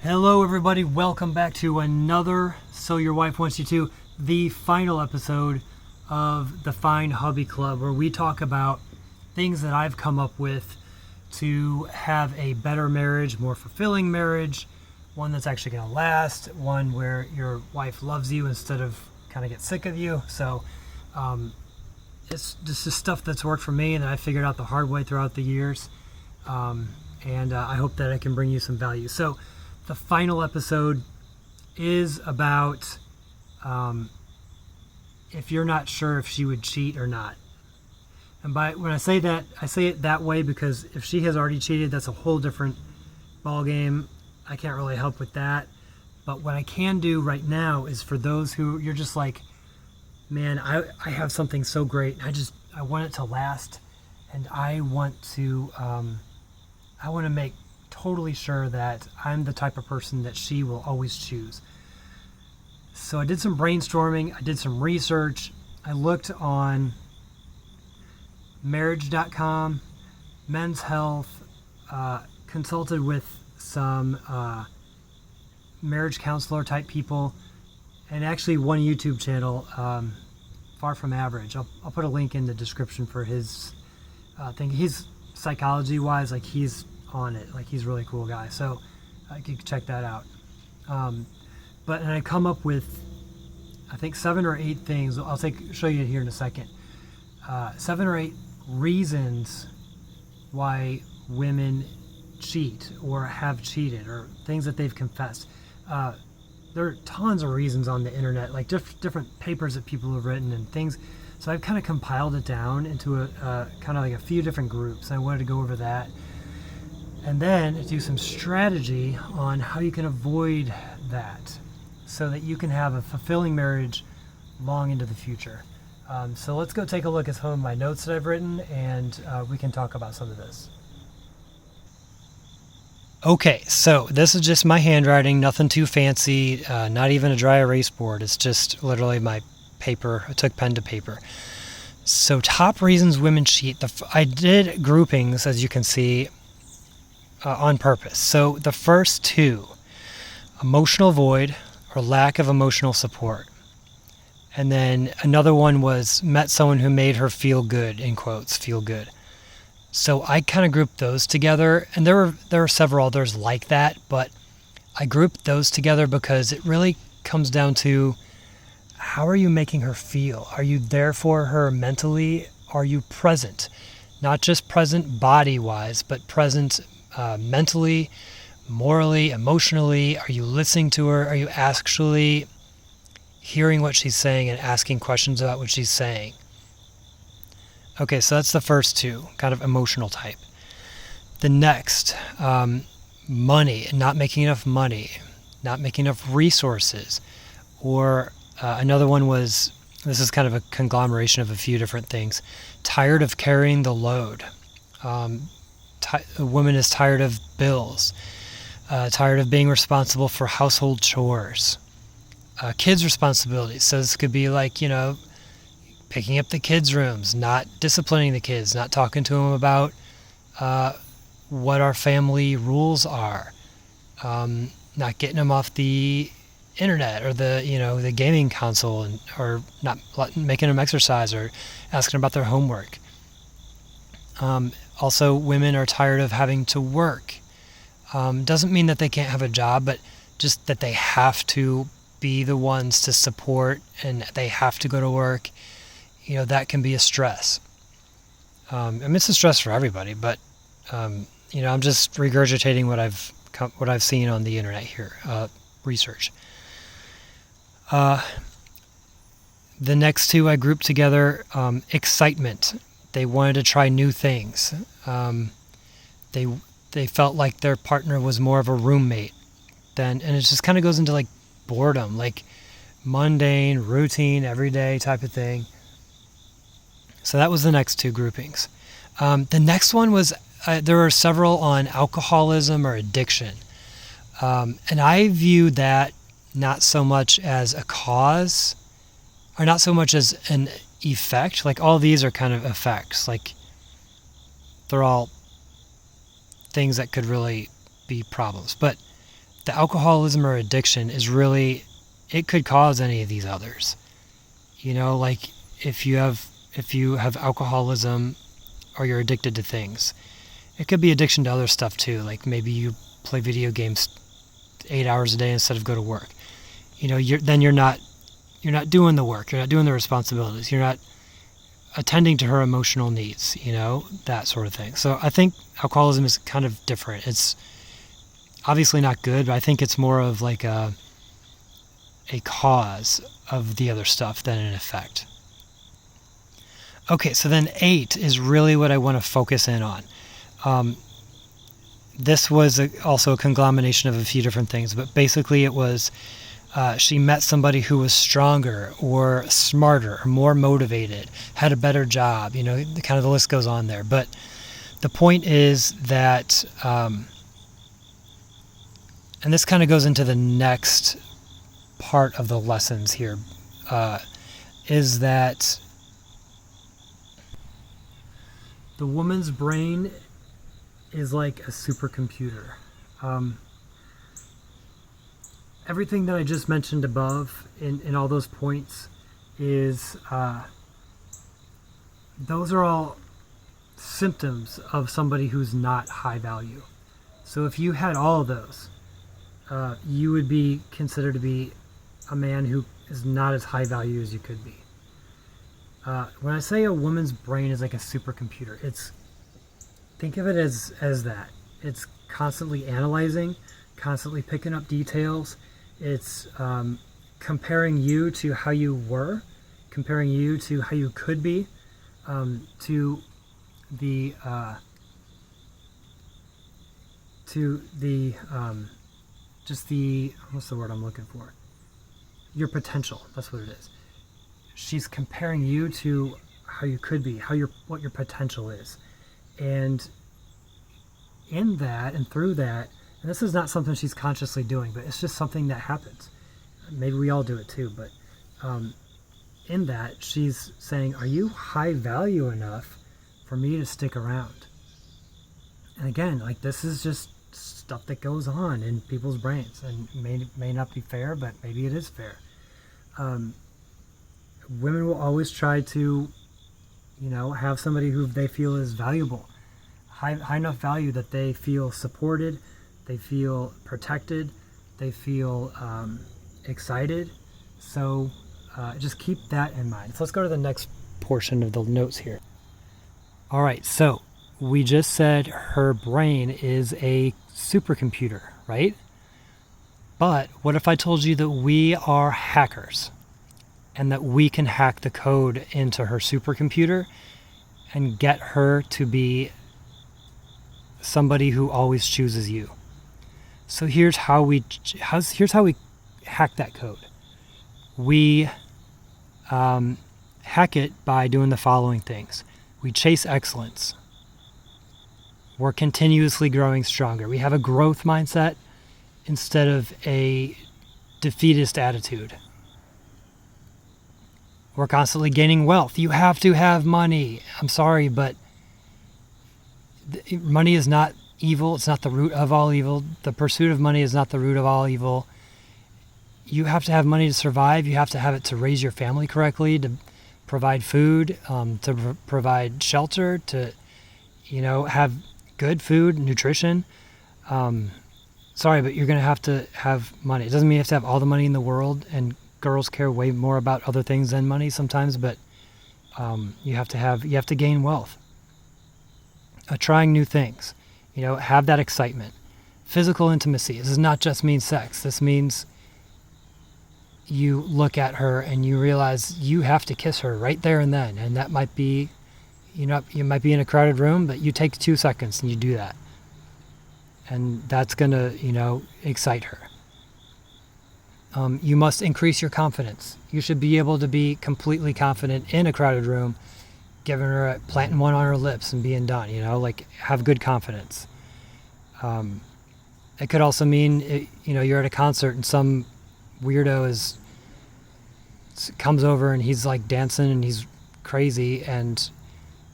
Hello everybody, welcome back to another So Your Wife Wants You To, the final episode of the Find Hubby Club, where we talk about things that I've come up with to have a better marriage, more fulfilling marriage, one that's actually going to last, one where your wife loves you instead of kind of get sick of you. So it's just stuff that's worked for me and that I figured out the hard way throughout the years. And I hope that I can bring you some value. So the final episode is about if you're not sure if she would cheat or not. And when I say that, I say it that way because if she has already cheated, that's a whole different ball game. I can't really help with that. But what I can do right now is for those who you're just like, man, I have something so great. I want it to last, and I want to make totally sure that I'm the type of person that she will always choose. So I did some brainstorming, I did some research, I looked on marriage.com, Men's Health, consulted with some marriage counselor type people, and actually one YouTube channel, Far From Average. I'll put a link in the description for his thing. He's psychology wise, like he's on it, like he's a really cool guy, so you can check that out. And I come up with I think 7 or 8 things. I'll show you here in a second. 7 or 8 reasons why women cheat or have cheated, or things that they've confessed. There are tons of reasons on the internet, like different papers that people have written and things. So I've kind of compiled it down into a kind of like a few different groups. I wanted to go over that, and then do some strategy on how you can avoid that so that you can have a fulfilling marriage long into the future. So let's go take a look at some of my notes that I've written, and we can talk about some of this. Okay, so this is just my handwriting, nothing too fancy, not even a dry erase board. It's just literally my paper. I took pen to paper. So top reasons women cheat. I did groupings, as you can see, on purpose. So the first 2, emotional void or lack of emotional support. And then another one was met someone who made her feel good, in quotes, feel good. So I kind of grouped those together, and there are several others like that, but I grouped those together because it really comes down to, how are you making her feel? Are you there for her mentally? Are you present? Not just present body-wise, but present mentally, morally, emotionally. Are you listening to her? Are you actually hearing what she's saying and asking questions about what she's saying? Okay, so that's the first 2, kind of emotional type. The next, money, not making enough money, not making enough resources. Or another one was, this is kind of a conglomeration of a few different things, tired of carrying the load. A woman is tired of bills, tired of being responsible for household chores, kids' responsibilities. So this could be like, picking up the kids' rooms, not disciplining the kids, not talking to them about what our family rules are, not getting them off the internet or the gaming console, or not making them exercise or asking about their homework. Also, women are tired of having to work. Doesn't mean that they can't have a job, but just that they have to be the ones to support, and they have to go to work. That can be a stress. It's a stress for everybody, but I'm just regurgitating what I've seen on the internet here, research. The next 2 I grouped together, excitement. They wanted to try new things. They felt like their partner was more of a roommate and it just kind of goes into like boredom, like mundane, routine, everyday type of thing. So that was the next 2 groupings. The next one was, there were several on alcoholism or addiction. And I view that not so much as a cause, or not so much as an effect. Like all these are kind of effects. Like they're all things that could really be problems. But the alcoholism or addiction is really, it could cause any of these others. Like if you have alcoholism or you're addicted to things, it could be addiction to other stuff too. Like maybe you play video games 8 hours a day instead of go to work. You're not doing the work. You're not doing the responsibilities. You're not attending to her emotional needs, that sort of thing. So I think alcoholism is kind of different. It's obviously not good, but I think it's more of like a cause of the other stuff than an effect. Okay, so then 8 is really what I want to focus in on. This was also a conglomeration of a few different things, but basically it was she met somebody who was stronger or smarter or more motivated, had a better job, kind of the list goes on there. But the point is that, and this kind of goes into the next part of the lessons here, is that the woman's brain is like a supercomputer. Everything that I just mentioned above in all those points is, those are all symptoms of somebody who's not high value. So if you had all of those, you would be considered to be a man who is not as high value as you could be. When I say a woman's brain is like a supercomputer, think of it as that. It's constantly analyzing, constantly picking up details. It's comparing you to how you were, comparing you to how you could be, to the just the, what's the word I'm looking for? Your potential. That's what it is. She's comparing you to how you could be, what your potential is. And in that and through that, and this is not something she's consciously doing, but it's just something that happens. Maybe we all do it too, but in that, she's saying, are you high value enough for me to stick around? And again, like, this is just stuff that goes on in people's brains, and may not be fair, but maybe it is fair. Women will always try to, have somebody who they feel is valuable, high enough value that they feel supported, they feel protected, they feel excited. So just keep that in mind. So let's go to the next portion of the notes here. All right, so we just said her brain is a supercomputer, right? But what if I told you that we are hackers and that we can hack the code into her supercomputer and get her to be somebody who always chooses you? So here's how we hack that code. We hack it by doing the following things. We chase excellence. We're continuously growing stronger. We have a growth mindset instead of a defeatist attitude. We're constantly gaining wealth. You have to have money. I'm sorry, but money is not evil. It's not the root of all evil. The pursuit of money is not the root of all evil. You have to have money to survive. You have to have it to raise your family correctly, to provide food, to provide shelter, to, have good food, nutrition. Sorry, but you're going to have money. It doesn't mean you have to have all the money in the world, and girls care way more about other things than money sometimes, but you have to gain wealth. Trying new things, have that excitement. Physical intimacy. This does not just mean sex. This means you look at her and you realize you have to kiss her right there and then. And that might be, you might be in a crowded room, but you take 2 seconds and you do that. And that's going to, excite her. You must increase your confidence. You should be able to be completely confident in a crowded room, planting one on her lips and being done, have good confidence. It could also mean, you're at a concert and some weirdo comes over and he's like dancing and he's crazy and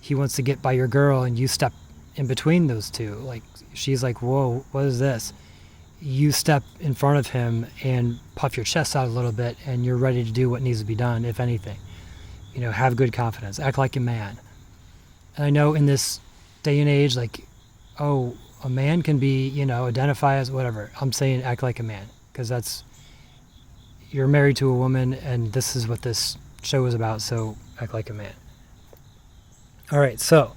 he wants to get by your girl and you step in between those two. Like, she's like, whoa, what is this? you step in front of him and puff your chest out a little bit, and you're ready to do what needs to be done, if anything. Have good confidence, act like a man. And I know in this day and age, like, oh, a man can be, identify as whatever. I'm saying act like a man, because you're married to a woman, and this is what this show is about, so act like a man. All right, so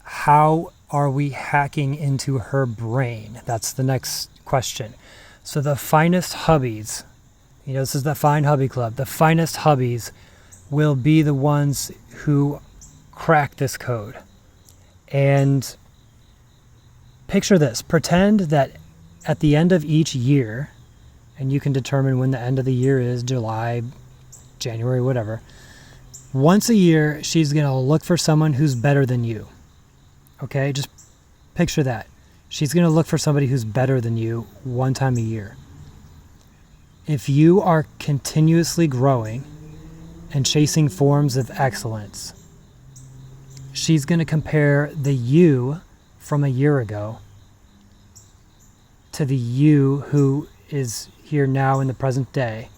how are we hacking into her brain? That's the next question. So the finest hubbies, this is the Fine Hubby Club, the finest hubbies will be the ones who crack this code. And picture this, pretend that at the end of each year, and you can determine when the end of the year is, July, January, whatever, once a year, she's going to look for someone who's better than you. Okay, just picture that. She's going to look for somebody who's better than you one time a year. If you are continuously growing and chasing forms of excellence, she's going to compare the you from a year ago to the you who is here now in the present day,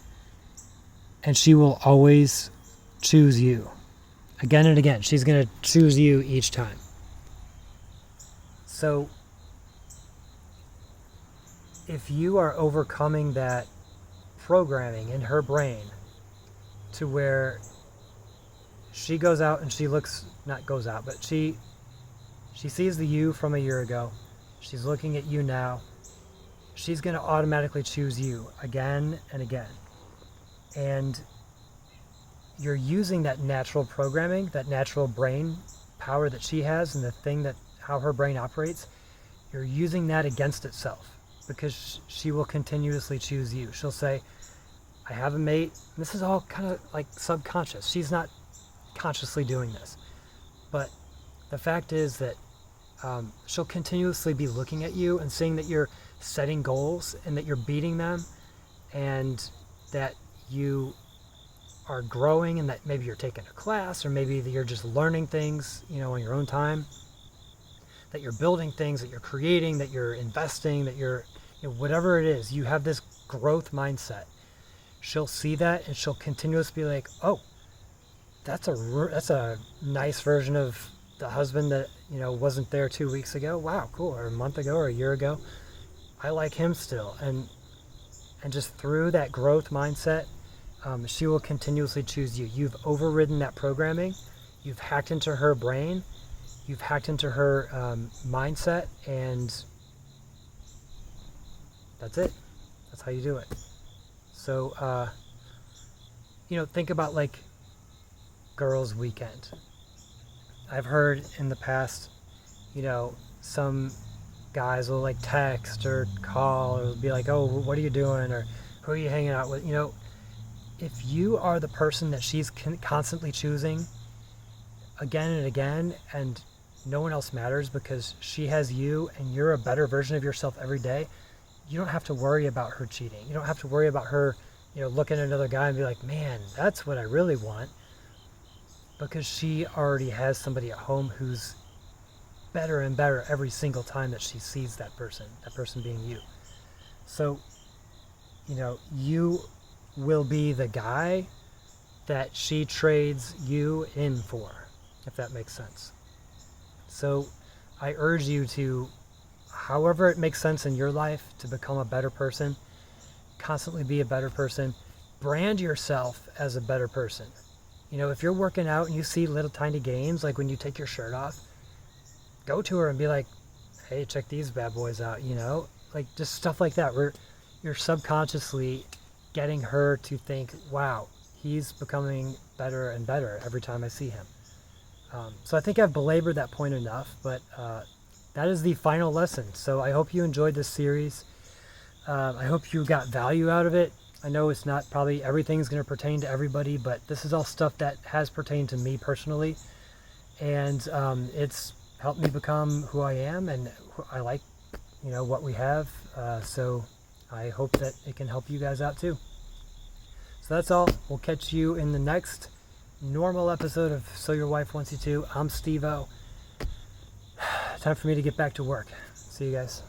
and she will always choose you. Again and again, she's going to choose you each time. So if you are overcoming that programming in her brain to where she goes out and she sees the you from a year ago, she's looking at you now, she's going to automatically choose you again and again. And you're using that natural programming, that natural brain power that she has, and the thing that how her brain operates, you're using that against itself, because she will continuously choose you. She'll say, I have a mate. And this is all kind of like subconscious. She's not consciously doing this. But the fact is that she'll continuously be looking at you and seeing that you're setting goals and that you're beating them, and that you are growing, and that maybe you're taking a class, or maybe that you're just learning things, on your own time, that you're building things, that you're creating, that you're investing, that you're, whatever it is, you have this growth mindset. She'll see that, and she'll continuously be like, oh, that's a nice version of the husband that, wasn't there 2 weeks ago. Wow, cool. Or a month ago or a year ago. I like him still. And just through that growth mindset, she will continuously choose you. You've overridden that programming. You've hacked into her brain. You've hacked into her mindset, and that's it. That's how you do it. So, think about like girls' weekend. I've heard in the past, some guys will like text or call or be like, oh, what are you doing? Or who are you hanging out with? If you are the person that she's constantly choosing again and again, and no one else matters because she has you and you're a better version of yourself every day, you don't have to worry about her cheating. You don't have to worry about her, looking at another guy and be like, man, that's what I really want. Because she already has somebody at home who's better and better every single time that she sees that person being you. So, you will be the guy that she trades you in for, if that makes sense. So I urge you to, however it makes sense in your life, to become a better person, constantly be a better person, brand yourself as a better person. If you're working out and you see little tiny gains, like when you take your shirt off, go to her and be like, hey, check these bad boys out, like just stuff like that, where you're subconsciously getting her to think, wow, he's becoming better and better every time I see him. So I think I've belabored that point enough, but that is the final lesson. So I hope you enjoyed this series. I hope you got value out of it. I know it's not probably everything's going to pertain to everybody, but this is all stuff that has pertained to me personally. And it's helped me become who I am, and I like, what we have. So I hope that it can help you guys out too. So that's all. We'll catch you in the next normal episode of So Your Wife Wants You To. I'm Steve-O. Time for me to get back to work. See you guys.